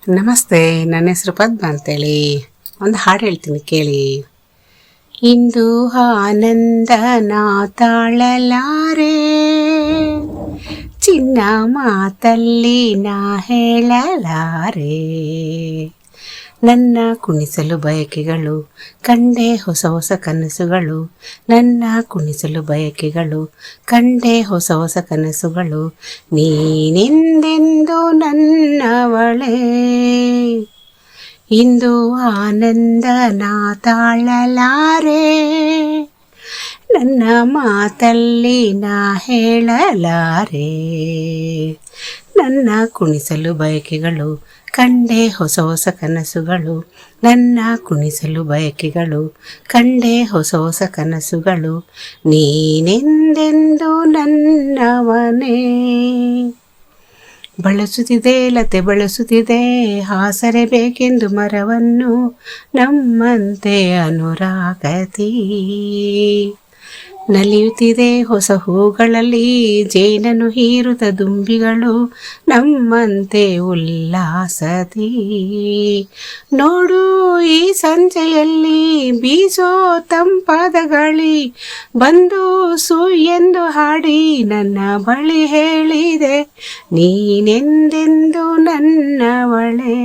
ನಮಸ್ತೆ, ನನ್ನ ಹೆಸರು ಪದ್ಮ ಅಂತೇಳಿ. ಒಂದು ಹಾಡು ಹೇಳ್ತೀನಿ ಕೇಳಿ. ಇಂದು ಆನಂದ ನಾ ತಾಳಲಾರೆ, ಚಿನ್ನ ಮಾತಲ್ಲಿ ನಾ ಹೇಳಲಾರೆ. ನನ್ನ ಕುಣಿಸಲು ಬಯಕೆಗಳು ಕಂಡೆ ಹೊಸ ಹೊಸ ಕನಸುಗಳು, ನನ್ನ ಕುಣಿಸಲು ಬಯಕೆಗಳು ಕಂಡೆ ಹೊಸ ಹೊಸ ಕನಸುಗಳು. ನೀನೆಂದೆಂದು ನನ್ನವಳೇ, ಇಂದು ಆನಂದ ನಾ ತಾಳಲಾರೆ, ನನ್ನ ಮಾತಲ್ಲಿ ನಾ ಹೇಳಲಾರೆ. ನನ್ನ ಕುಣಿಸಲು ಬಯಕೆಗಳು ಕಂಡೆ ಹೊಸ ಹೊಸ ಕನಸುಗಳು, ನನ್ನ ಕುಣಿಸಲು ಬಯಕೆಗಳು ಕಂಡೆ ಹೊಸ ಹೊಸ ಕನಸುಗಳು. ನೀನೆಂದೆಂದು ನನ್ನವನೇ. ಬಳಸುತ್ತಿದೆ ಲತೆ ಬಳಸುತ್ತಿದೆ ಹಾಸರೆ ಬೇಕೆಂದು ಮರವನ್ನು, ನಮ್ಮಂತೆ ಅನುರಾಗತಿ ನಲಿಯುತ್ತಿದೆ ಹೊಸ ಹೂಗಳಲ್ಲಿ ಜೇನನ್ನು ಹೀರುತ್ತ ದುಂಬಿಗಳು, ನಮ್ಮಂತೆ ಉಲ್ಲಾಸದಿ. ನೋಡು ಈ ಸಂಜೆಯಲ್ಲಿ ಬೀಸೋ ತಂಪಾದ ಗಾಳಿ, ಬಂದು ಸು ಎಂದು ಹಾಡಿ ನನ್ನ ಬಳಿ ಹೇಳಿದೆ, ನೀನೆಂದೆಂದು ನನ್ನವಳೇ.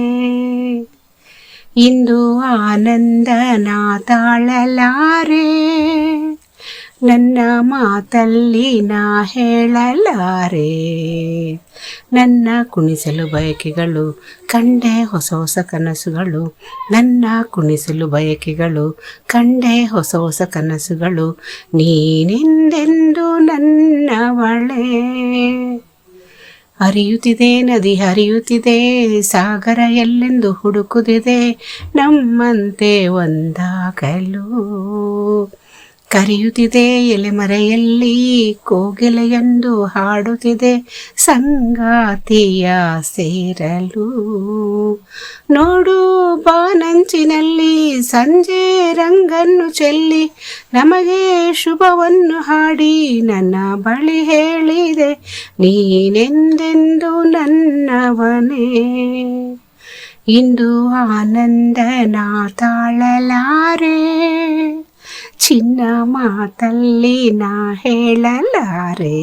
ಇಂದು ಆನಂದ ನಾ ತಾಳಲಾರೆ, ನನ್ನ ಮಾತಲ್ಲಿ ನಾ ಹೇಳಲಾರೆ. ನನ್ನ ಕುಣಿಸಲು ಬಯಕೆಗಳು ಕಂಡೆ ಹೊಸ ಹೊಸ ಕನಸುಗಳು, ನನ್ನ ಕುಣಿಸಲು ಬಯಕೆಗಳು ಕಂಡೆ ಹೊಸ ಹೊಸ ಕನಸುಗಳು. ನೀನೆಂದೆಂದು ನನ್ನವಳೇ. ಹರಿಯುತ್ತಿದೆ ನದಿ ಹರಿಯುತ್ತಿದೆ ಸಾಗರ ಎಲ್ಲೆಂದು ಹುಡುಕುತ್ತಿದೆ, ನಮ್ಮಂತೆ ಒಂದಾಗಲು. ಕರೆಯುತ್ತಿದೆ ಎಲೆಮರೆಯಲ್ಲಿ ಕೋಗಿಲೆಯೆಂದು ಹಾಡುತ್ತಿದೆ, ಸಂಗಾತಿಯ ಸೇರಲು. ನೋಡು ಬಾನಂಚಿನಲ್ಲಿ ಸಂಜೆ ರಂಗನ್ನು ಚೆಲ್ಲಿ, ನಮಗೆ ಶುಭವನ್ನು ಹಾಡಿ ನನ್ನ ಬಳಿ ಹೇಳಿದೆ, ನೀನೆಂದೆಂದು ನನ್ನವನೇ. ಇಂದು ಆನಂದ ನಾ ತಾಳಲಾರೆ, ಚಿನ್ನ ಮಾತಲ್ಲಿ ನಾ ಹೇಳಲಾರೆ.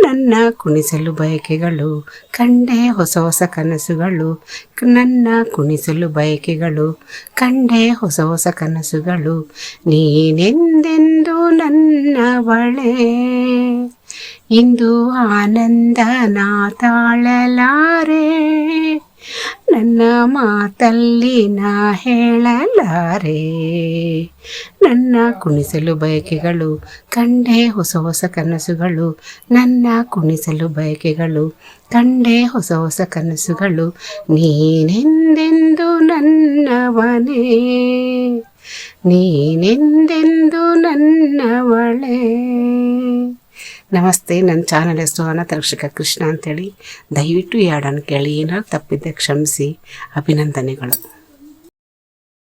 ನನ್ನ ಕುಣಿಸಲು ಬಯಕೆಗಳು ಕಂಡೆ ಹೊಸ ಹೊಸ ಕನಸುಗಳು, ನನ್ನ ಕುಣಿಸಲು ಬಯಕೆಗಳು ಕಂಡೆ ಹೊಸ ಹೊಸ ಕನಸುಗಳು. ನೀನೆಂದೆಂದು ನನ್ನವಳೇ, ಇಂದು ಆನಂದ ನಾ ತಾಳಲಾರೆ, ನನ್ನ ಮಾತಲ್ಲಿ ನಾ ಹೇಳಲಾರೆ. ನನ್ನ ಕುಣಿಸಲು ಬಯಕೆಗಳು ಕಂಡೆ ಹೊಸ ಹೊಸ ಕನಸುಗಳು, ನನ್ನ ಕುಣಿಸಲು ಬಯಕೆಗಳು ಕಂಡೆ ಹೊಸ ಹೊಸ ಕನಸುಗಳು. ನೀನೆಂದೆಂದು ನನ್ನವನೇ, ನೀನೆಂದೆಂದು ನನ್ನವಳೇ. ನಮಸ್ತೆ, ನನ್ನ ಚಾನಲ್ ಹೆಸರು ಅನಾಥ ರಕ್ಷಕ ಕೃಷ್ಣ ಅಂತೇಳಿ. ದಯವಿಟ್ಟು ಈ ಹಾಡನ್ನು ಕೇಳಿ. ಏನಾದ್ರು ತಪ್ಪಿದ್ದೆ ಕ್ಷಮಿಸಿ. ಅಭಿನಂದನೆಗಳು.